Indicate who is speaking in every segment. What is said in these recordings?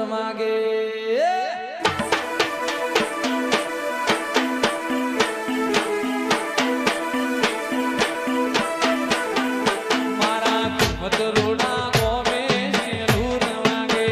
Speaker 1: માગે મારા મતરોડા ગોમે શેલુર માગે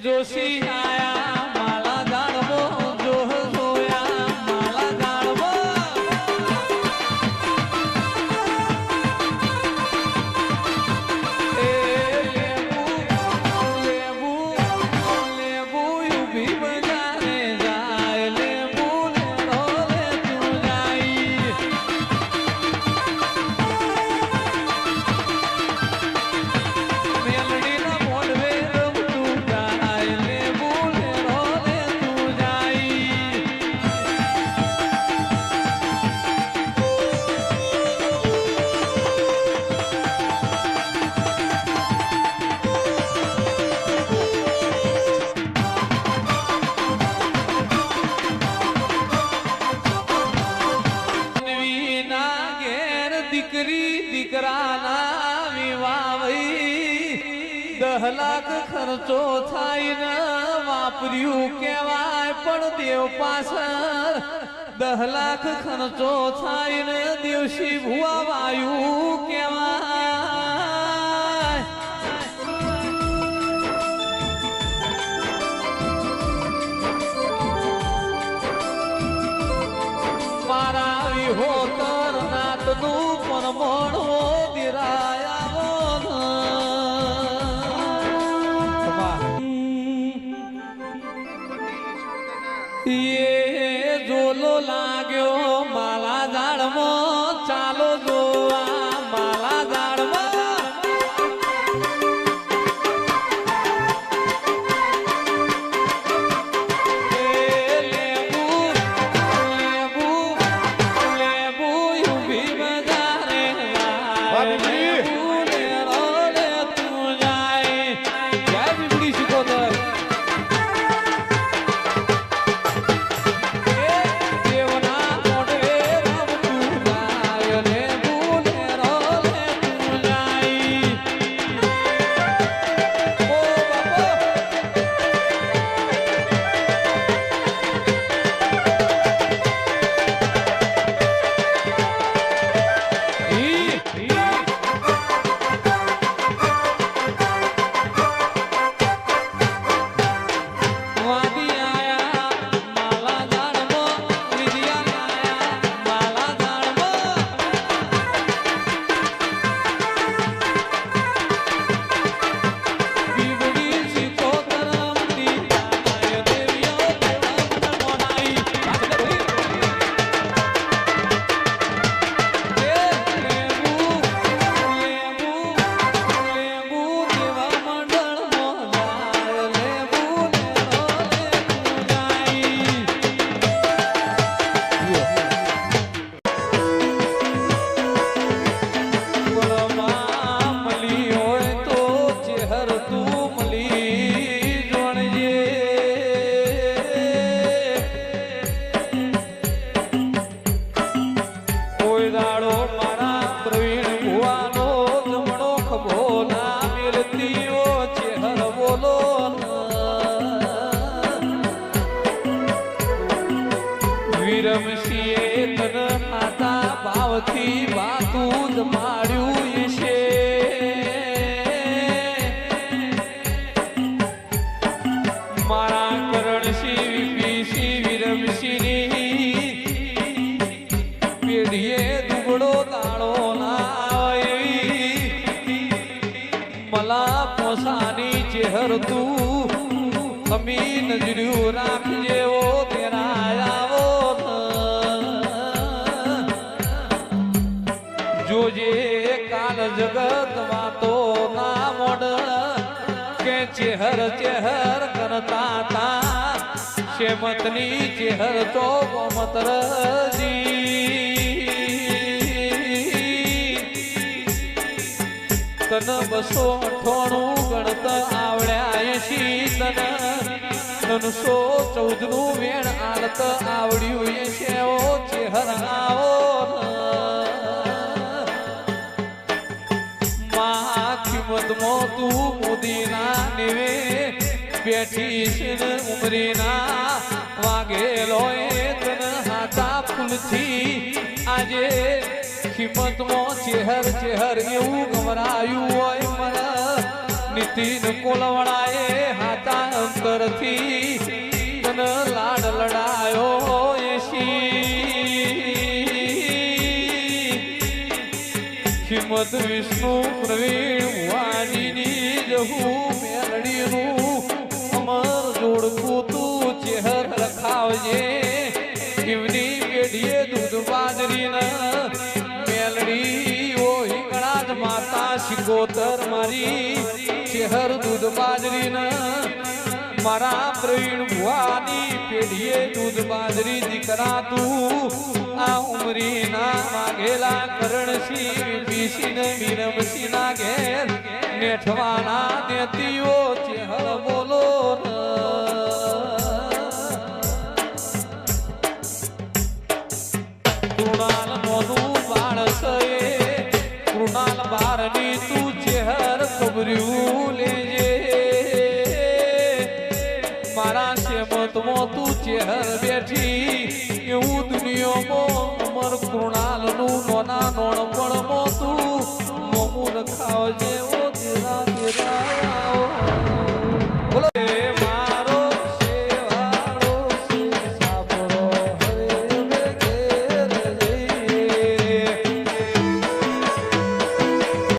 Speaker 1: જોશી આયા માલા જાણવો જોહ જોયા માલા જાણવો એ લેબુ લેબુ ઉભી બજારે જાય લેબુ લેરો લે તું જાય મેલડીના મોઢવે દીકરાના વિવાહી 10 લાખ ખર્ચો થાય ને વાપર્યું કહેવાય પણ દેવ પાછળ 10 લાખ ખર્ચો થાય ને દેવશી ભુવા વાયુ કહેવાય મારા વિહોતર નાતનું પણ મોણો ये जोलो लाग्यो माला जाड़मो चालो जोवा माला जाड़मो વિરમશીએ તન માતા ભાવથી વાતું જ માડ્યું છે મારા કરણસિંહ વિપીસિંહ વિરમશીની પેઢીએ દુબળો દાડો ના આવી મલા પોસાની ચેહર તું અમી નજર્યું રાખજે ઓ તેરા આવો જોજે કાલ જગત વાતો ના મોડ કે ચેહર ચેહર કરતા તા શેમતની ચેહર તો ગોમતરજી તન 298 ગણત આવડ્યા 80 તન 314 નું વેણ આલત આવડ્યું છે ઓ ચેહર આવો માં કિંમત મો તું મોદીના નેવે બેઠી છે ને ઉમરીના વાગેલો એ તન હાથા ફૂલથી આજે કિંમત મો ચેહર ચેહર એવું ગમરાયું હોય મરા નીતિન કોલવડાએ હાથા અંતરથી તન લાડ લડાયો કિંમત વિષ્ણુ પ્રવીણ વાણીની જહું મેલડીનું અમર જોડકું તું ચેહર રખાવજે એમની પેઢીએ દૂધ બાજરીના મેલડી ઓ હિંગળા જ માતા શિકોતર મારી ચેહર દૂધ બાજરીના મારા પ્રવીણ ભુવાની પેઢીએ દૂધ બાજરી દીકરા તું આ ઉમરીના માગેલા કરણસિંહ વિપીસિંહ વિરમસિંહના ઘેર નેઠવાના દેતીઓ ચેહર બોલો કૃણાલ મોનું બાળસ કૃણાલ બારની તું ચેહર ખબર્યું લેજે મારા શેમતમાં તું ચેહર બેઠી એવું દુનિયામાં અમર કૃણાલનું નોના નોણપણમાં તું મોમું રખાવજે